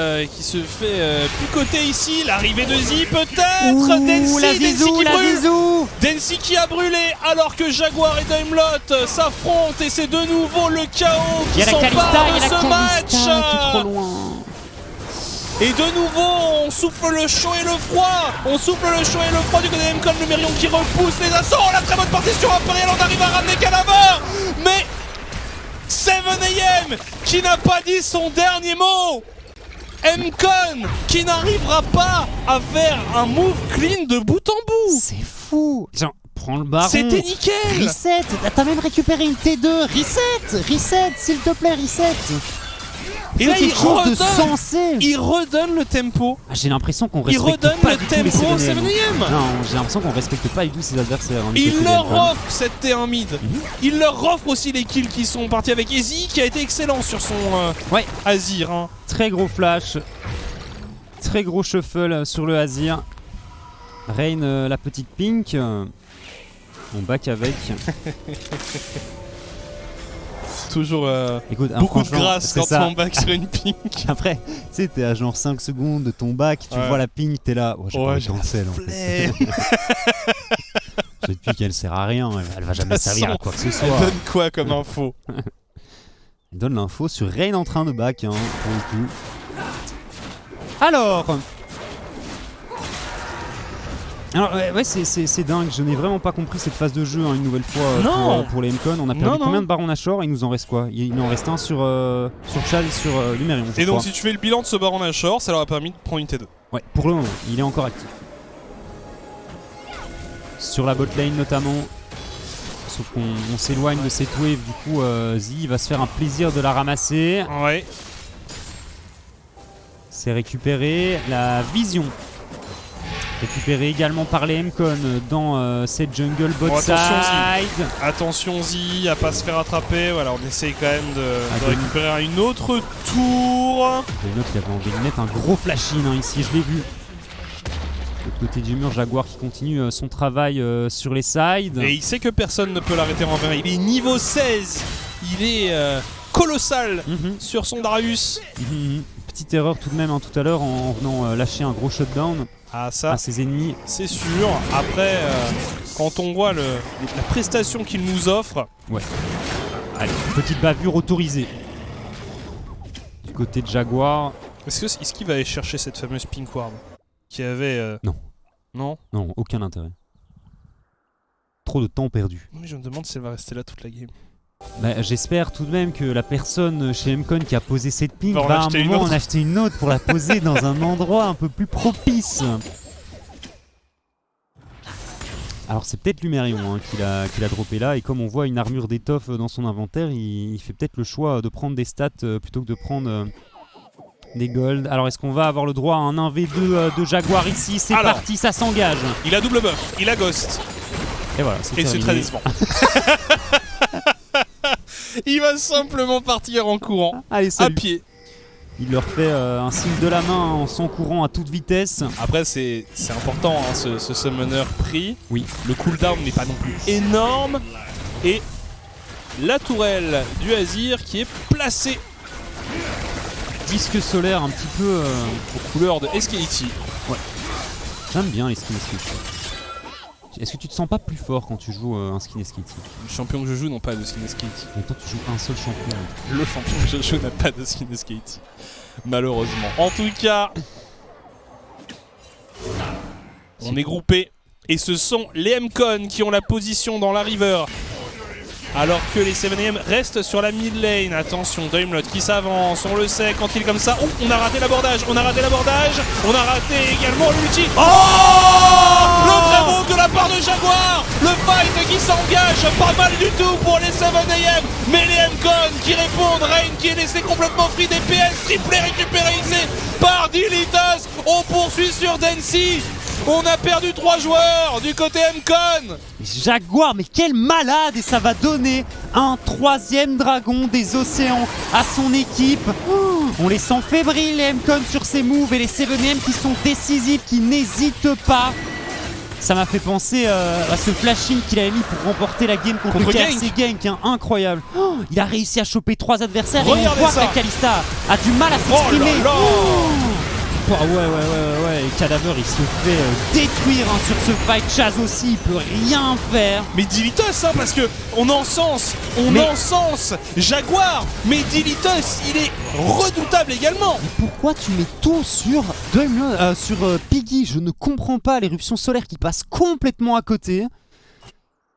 se fait picoter ici. L'arrivée de Z peut-être. Densi qui a brûlé alors que Jaguar et Daimlot s'affrontent et c'est de nouveau le chaos qui s'empare de ce match. Et de nouveau, on souffle le chaud et le froid. On souffle le chaud et le froid du côté de M-Con. Le Mérion qui repousse les assauts. La très bonne partition impériale. On arrive à ramener Cadaver. Mais 7AM qui n'a pas dit son dernier mot. M-Con qui n'arrivera pas à faire un move clean de bout en bout. C'est fou. Genre, prends le baron. C'était nickel. Reset. T'as même récupéré une T2. Reset, s'il te plaît, reset. Et là, il redonne le tempo. Ah, j'ai l'impression qu'on respecte pas du tout les 7AM. Non, j'ai l'impression qu'on respecte pas du tout ses adversaires. Hein, il leur offre cette T1 mid. Il leur offre aussi les kills qui sont partis avec Easy qui a été excellent sur son Azir. Hein. Très gros flash. Très gros shuffle sur le Azir. Rain, la petite pink. On back avec. Toujours écoute, beaucoup de grâce quand on back sur une pink. Après, tu sais, t'es à genre 5 secondes de ton back, tu vois la pink, t'es là. Oh, j'ai pas de cancel en fait. Cette pink, elle sert à rien, elle va jamais servir à quoi que ce soit. Elle donne quoi comme info? Elle donne l'info sur Rain en train de back, hein, pour le coup. Alors, Alors ouais, c'est dingue, je n'ai vraiment pas compris cette phase de jeu une nouvelle fois pour les MCon. On a perdu combien de Baron Nashor? Il nous en reste quoi? Il en reste un sur Chad et sur Lumerion. Et donc si tu fais le bilan de ce Baron Nashor, ça leur a permis de prendre une T2. Ouais, pour le moment, il est encore actif. Sur la bot lane notamment. Sauf qu'on s'éloigne de cette wave, du coup Zi va se faire un plaisir de la ramasser. Ouais. C'est récupéré. La vision. Récupéré également par les MCon dans cette jungle bot side. Attention Zi à pas se faire attraper. Voilà, on essaye quand même de récupérer une autre tour. Une autre qui avait envie de mettre un gros flash-in ici, je l'ai vu. De l'autre côté du mur, Jaguar qui continue son travail sur les sides. Et il sait que personne ne peut l'arrêter en 20. Il est niveau 16. Il est colossal sur son Darius. Petite erreur tout de même tout à l'heure en venant lâcher un gros shutdown à ses ennemis. C'est sûr. Après, quand on voit la prestation qu'il nous offre. Ouais. Allez, petite bavure autorisée. Du côté de Jaguar. Est-ce qu'il va aller chercher cette fameuse Pink Ward qui avait... Non. Non ? Non, aucun intérêt. Trop de temps perdu. Oui, je me demande si elle va rester là toute la game. Bah, j'espère tout de même que la personne chez MCon qui a posé cette pink va à un moment en acheter une autre pour la poser dans un endroit un peu plus propice. Alors c'est peut-être Lumerion qui l'a droppé là, et comme on voit une armure d'étoffe dans son inventaire, il fait peut-être le choix de prendre des stats plutôt que de prendre des golds. Alors est-ce qu'on va avoir le droit à un 1v2 de Jaguar ici? C'est parti, ça s'engage. Il a double buff, il a ghost. Et voilà, c'est très décevant. Il va simplement partir en courant. Allez, à pied. Il leur fait un signe de la main en s'en courant à toute vitesse. Après c'est important ce summoner pris. Oui. Le cooldown n'est pas non plus énorme. Et la tourelle du Azir qui est placée. Disque solaire un petit peu aux couleurs de Eskeleti. Ouais. J'aime bien les skins Eskeleti. Est-ce que tu te sens pas plus fort quand tu joues un skin Eskeleti? Les champions que je joue n'ont pas de skin Eskeleti. Mais toi tu joues un seul champion. Le champion que je joue n'a pas de skin Eskeleti. Malheureusement. En tout cas, on est groupés. Et ce sont les MCon qui ont la position dans la river. Alors que les 7AM restent sur la mid lane. Attention, Dreamlord qui s'avance, on le sait quand il est comme ça. Oh, on a raté l'abordage, on a raté également l'ulti. Oh, le très beau de la part de Jaguar. Le fight qui s'engage, pas mal du tout pour les 7AM. Mais les MCon qui répondent, Rain qui est laissé complètement free des PS, triplé récupéré ici par Dilitas. On poursuit sur Densi. On a perdu 3 joueurs du côté MCon. Jaguar, mais quel malade! Et ça va donner un 3e dragon des océans à son équipe. On les sent fébriles les MCon sur ses moves, et les 7AM qui sont décisifs, qui n'hésitent pas. Ça m'a fait penser à ce flash-in qu'il avait mis pour remporter la game contre KRC Genk, incroyable. Il a réussi à choper 3 adversaires. Regardez, et on voit que Kalista a du mal à s'exprimer. Ouais, et Cadaver il se fait détruire sur ce fight. Chaz aussi, il peut rien faire. Mais Dilitas, parce que on encense Jaguar, mais Dilitas il est redoutable également. Mais pourquoi tu mets tout sur Piggy? Je ne comprends pas, l'éruption solaire qui passe complètement à côté.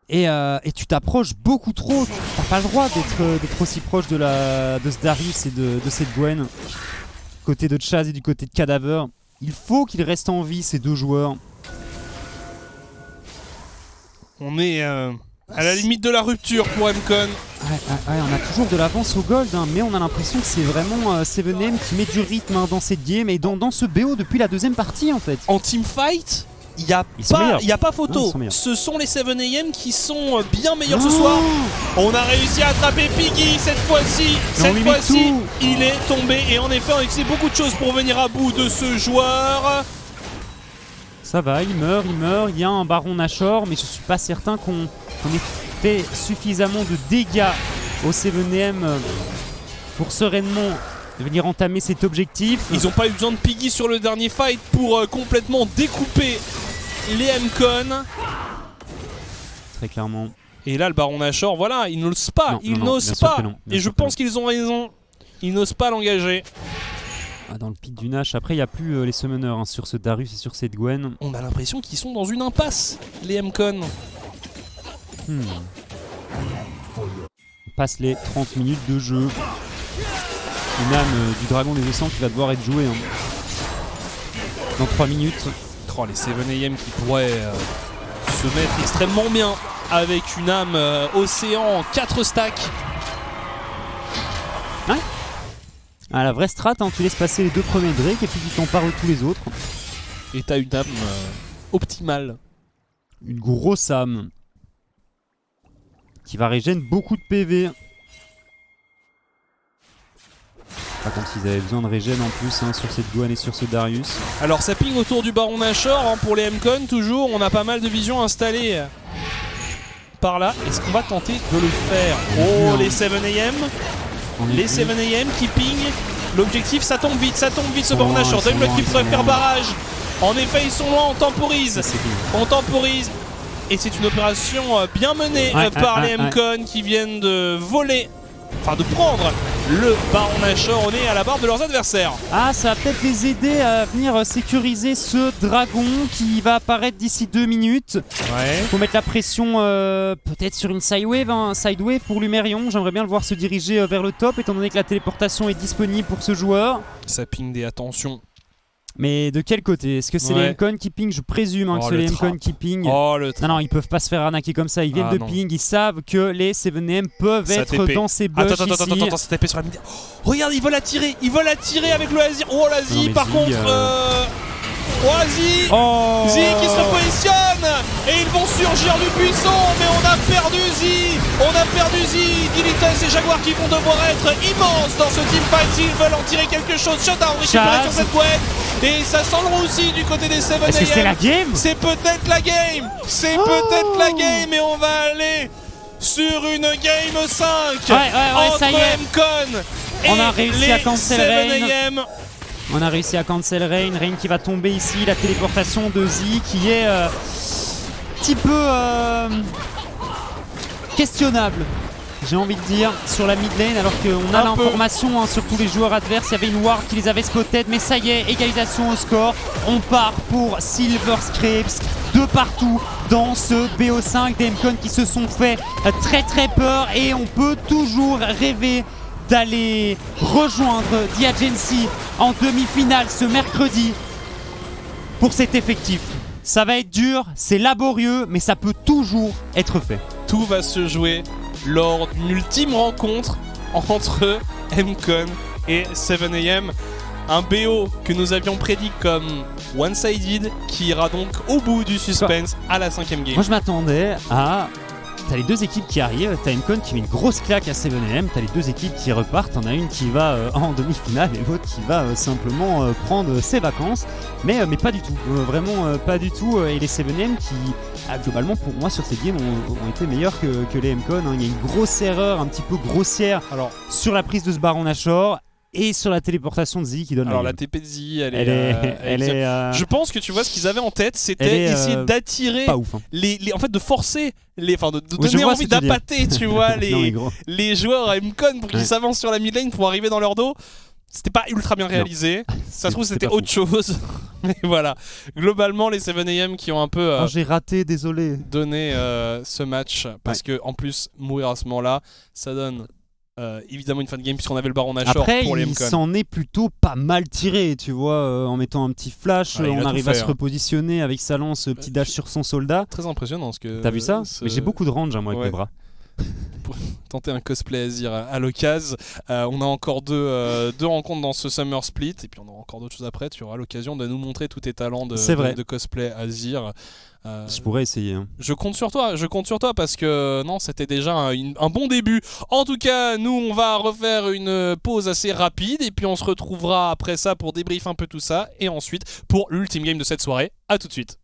Et tu t'approches beaucoup trop. T'as pas le droit d'être aussi proche de ce Darius et de cette Gwen. Côté de Chaz et du côté de Cadaver, il faut qu'ils restent en vie ces deux joueurs. On est à la limite de la rupture pour MCon. On a toujours de l'avance au gold, mais on a l'impression que c'est vraiment 7AM qui met du rythme dans cette game et dans ce BO depuis la 2e partie en fait. En teamfight, il n'y a pas photo. Ce sont les 7AM qui sont bien meilleurs ce soir. On a réussi à attraper Piggy cette fois-ci. Il est tombé. Et en effet, on a essayé beaucoup de choses pour venir à bout de ce joueur. Ça va, il meurt. Il y a un Baron Nashor, mais je suis pas certain qu'on ait fait suffisamment de dégâts au 7AM pour sereinement venir entamer cet objectif. Ils n'ont pas eu besoin de Piggy sur le dernier fight pour complètement découper les MCon. Très clairement. Et là, le Baron Nashor, voilà, il n'ose pas. Et je pense qu'ils ont raison. Ils n'osent pas l'engager. Dans le pic du Nash. Après, il n'y a plus les summoners hein, sur ce Darius et sur cette Gwen. On a l'impression qu'ils sont dans une impasse, les MCon. On passe les 30 minutes de jeu. Une âme du dragon des océans qui va devoir être jouée dans 3 minutes. Oh, les 7am qui pourraient se mettre extrêmement bien avec une âme océan en 4 stacks. Ouais. Ah, la vraie strat, hein, tu laisses passer les 2 premiers Drake et puis tu t'en parles tous les autres. Et t'as une âme optimale. Une grosse âme qui va régénérer beaucoup de PV. Pas comme s'ils avaient besoin de régène en plus hein, sur cette Gwen et sur ce Darius. Alors ça ping autour du Baron Nashor hein, pour les MCon toujours. On a pas mal de visions installées par là. Est-ce qu'on va tenter de le faire? Oh, les 7am. Les 7am qui ping. L'objectif, ça tombe vite ce Baron Nashor. Daimler qui pourrait faire barrage. En effet, ils sont loin, on temporise. On temporise. Et c'est une opération bien menée par les MCon qui viennent de voler, enfin de prendre le Baron Nashor au nez à la barre de leurs adversaires. Ah, ça va peut-être les aider à venir sécuriser ce dragon qui va apparaître d'ici 2 minutes. Ouais. Faut mettre la pression peut-être sur une sidewave, hein, sidewave pour Lumerion. J'aimerais bien le voir se diriger vers le top étant donné que la téléportation est disponible pour ce joueur. Ça ping des attentions. Mais de quel côté? Est-ce que c'est les MCon qui ping? Je présume que c'est les MCon qui ping. Non, ils peuvent pas se faire arnaquer comme ça. Ils viennent de ping, ils savent que les 7am peuvent être dans ces bush ici. Attends, c'est tapé sur la mid. Oh, regarde, ils veulent attirer avec le Azir. Oh, l'Azir par contre. Zi qui se repositionne et ils vont surgir du buisson, mais on a perdu Zi. Dilitas et Jaguar qui vont devoir être immenses dans ce teamfight s'ils veulent en tirer quelque chose. Shutdown récupéré sur cette Gwen et ça sent le roussi du côté des 7am. Est-ce que c'est la game? C'est peut-être la game. Peut-être la game et on va aller sur une game 5 entre ça y est. MCon et on a réussi à cancel Rain. On a réussi à cancel Rain. Rain qui va tomber ici. La téléportation de Zi qui est un petit peu questionnable, j'ai envie de dire, sur la mid lane. Alors qu'on a l'information sur tous les joueurs adverses. Il y avait une ward qui les avait spotted. Mais ça y est, égalisation au score. On part pour Silver Scripts de partout dans ce BO5 des MCon qui se sont fait très très peur. Et on peut toujours rêver d'aller rejoindre The Agency en demi-finale ce mercredi pour cet effectif. Ça va être dur, c'est laborieux, mais ça peut toujours être fait. Tout va se jouer lors d'une ultime rencontre entre MCon et 7am. Un BO que nous avions prédit comme one-sided qui ira donc au bout du suspense à la 5ème game. Moi je m'attendais à... T'as les 2 équipes qui arrivent, t'as MCon qui met une grosse claque à 7am, t'as les 2 équipes qui repartent, t'en as une qui va en demi-finale et l'autre qui va simplement prendre ses vacances, mais pas du tout, vraiment pas du tout. Et les 7am qui, globalement pour moi sur cette game ont été meilleurs que les MCon. Il y a une grosse erreur un petit peu grossière sur la prise de ce Baron Nashor et sur la téléportation de Zi qui donne la TP de Zi, elle est je pense que tu vois ce qu'ils avaient en tête, c'était essayer d'attirer en fait de forcer de donner envie d'appâter, tu vois, les joueurs à MCon pour qu'ils s'avancent sur la mid lane pour arriver dans leur dos. C'était pas ultra bien réalisé. Ça se trouve c'était autre chose. Mais voilà, globalement les 7am qui ont un peu j'ai raté, désolé, donné ce match parce que en plus mourir à ce moment-là, ça donne évidemment une fin de game puisqu'on avait le Baron Nashor pour les MCon. Après, il s'en est plutôt pas mal tiré, tu vois, en mettant un petit flash, on arrive à se repositionner avec sa lance, petit dash sur son soldat. Très impressionnant ce que... T'as vu ça? Mais j'ai beaucoup de range moi avec les bras. Pour tenter un cosplay Azir à l'occasion. On a encore deux rencontres dans ce Summer Split et puis on aura encore d'autres choses après. Tu auras l'occasion de nous montrer tous tes talents de cosplay Azir. Je pourrais essayer. Je compte sur toi parce que non, c'était déjà un bon début. En tout cas, nous on va refaire une pause assez rapide et puis on se retrouvera après ça pour débrief un peu tout ça et ensuite pour l'ultime game de cette soirée. À tout de suite.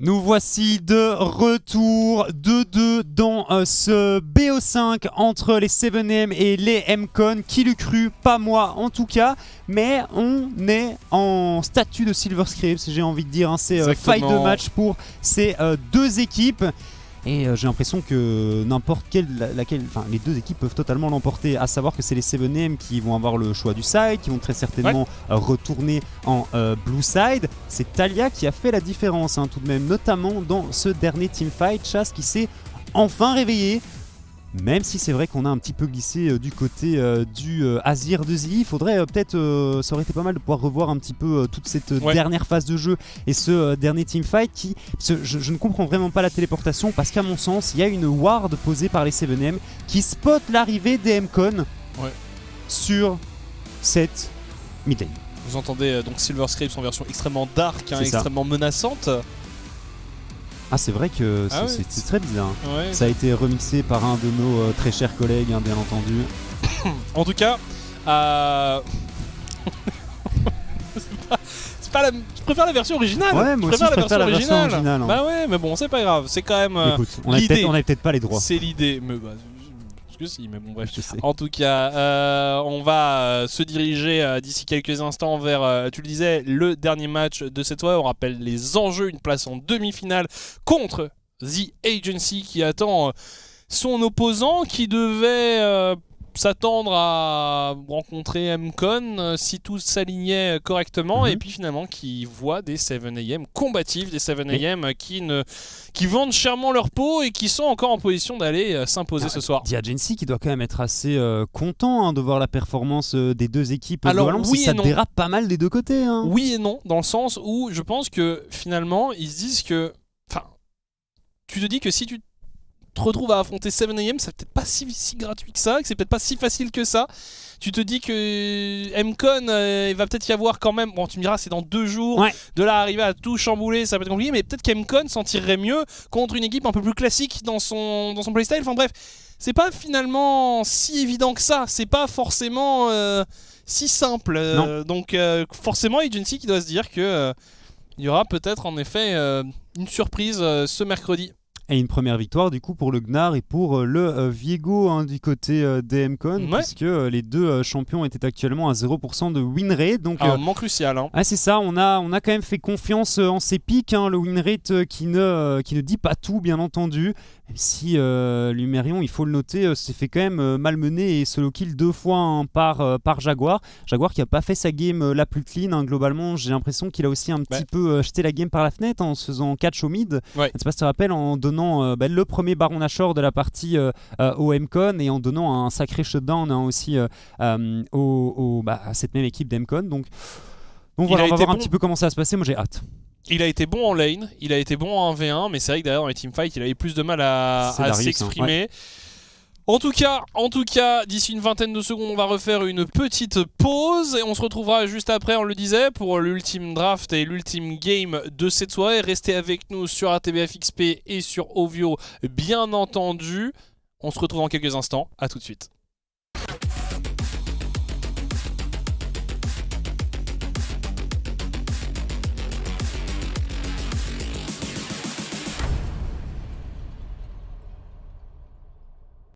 Nous voici de retour 2-2 dans ce BO5 entre les 7M et les M-Con. Qui l'eût cru? Pas moi en tout cas, mais on est en statut de Silver Scripts, j'ai envie de dire, hein. C'est fight de match pour ces deux équipes. Et j'ai l'impression que n'importe les deux équipes peuvent totalement l'emporter. À savoir que c'est les 7M qui vont avoir le choix du side, qui vont très certainement retourner en blue side. C'est Taliyah qui a fait la différence, hein, tout de même, notamment dans ce dernier teamfight. Chaz qui s'est enfin réveillé. Même si c'est vrai qu'on a un petit peu glissé du côté du Azir de Zilly, il faudrait peut-être, ça aurait été pas mal de pouvoir revoir un petit peu toute cette dernière phase de jeu et ce dernier teamfight qui, je ne comprends vraiment pas la téléportation parce qu'à mon sens, il y a une ward posée par les 7M qui spot l'arrivée des M-Con sur cette mid lane. Vous entendez donc Silver Scripts en version extrêmement dark, hein, extrêmement menaçante. Ah, c'est vrai que c'est très bizarre. Ouais. Ça a été remixé par un de nos très chers collègues, hein, bien entendu. En tout cas, c'est pas je préfère la version originale. Ouais, moi aussi je préfère la version originale. Hein. Bah ouais, mais bon, c'est pas grave. C'est quand même écoute, on a peut-être pas les droits. C'est l'idée. Mais que si, mais bon bref. En tout cas, on va se diriger d'ici quelques instants vers, tu le disais, le dernier match de cette soirée. On rappelle les enjeux, une place en demi-finale contre The Agency qui attend son opposant, qui devait s'attendre à rencontrer M-Con si tout s'alignait correctement, et puis finalement qui voit des 7AM combatifs, des 7AM qui vendent chèrement leur peau et qui sont encore en position d'aller s'imposer ce soir. The Agency qui doit quand même être assez content, hein, de voir la performance des deux équipes. Alors oui, ça dérape pas mal des deux côtés. Hein. Oui et non, dans le sens où je pense que finalement ils se disent que, enfin, tu te dis que si tu te retrouves à affronter 7AM, c'est peut-être pas si gratuit que ça, que c'est peut-être pas si facile que ça. Tu te dis que M-Con, il va peut-être y avoir quand même, bon tu me diras c'est dans 2 jours, de là arriver à tout chambouler, ça peut être compliqué, mais peut-être qu'M-Con s'en tirerait mieux contre une équipe un peu plus classique dans son playstyle. Enfin bref, c'est pas finalement si évident que ça, c'est pas forcément si simple. Donc forcément Agency qui doit se dire que il y aura peut-être en effet une surprise ce mercredi. Et une première victoire du coup pour le Gnar et pour le Viego, hein, du côté des M-Con, puisque les deux champions étaient actuellement à 0% de win rate. Donc, un moment crucial. Hein. Ah, c'est ça, on a quand même fait confiance en ces pics, hein, le win rate qui ne dit pas tout, bien entendu. Même si Lumerion, il faut le noter, s'est fait quand même malmener et solo kill 2 fois, hein, par Jaguar. Jaguar qui n'a pas fait sa game la plus clean, hein, globalement. J'ai l'impression qu'il a aussi un petit peu jeté la game par la fenêtre, hein, en se faisant catch au mid. Je ne sais pas si tu te rappelles, en donnant le premier Baron Nashor de la partie au M-Con et en donnant un sacré shutdown, hein, aussi à cette même équipe d'M-Con. Donc voilà, on va voir un petit peu comment ça va se passer. Moi j'ai hâte. Il a été bon en lane, il a été bon en 1v1, mais c'est vrai que derrière dans les teamfights, il avait plus de mal à s'exprimer. En tout cas, d'ici une vingtaine de secondes, on va refaire une petite pause et on se retrouvera juste après, on le disait, pour l'ultime draft et l'ultime game de cette soirée. Restez avec nous sur ATBFXP et sur Ovio, bien entendu. On se retrouve dans quelques instants, à tout de suite.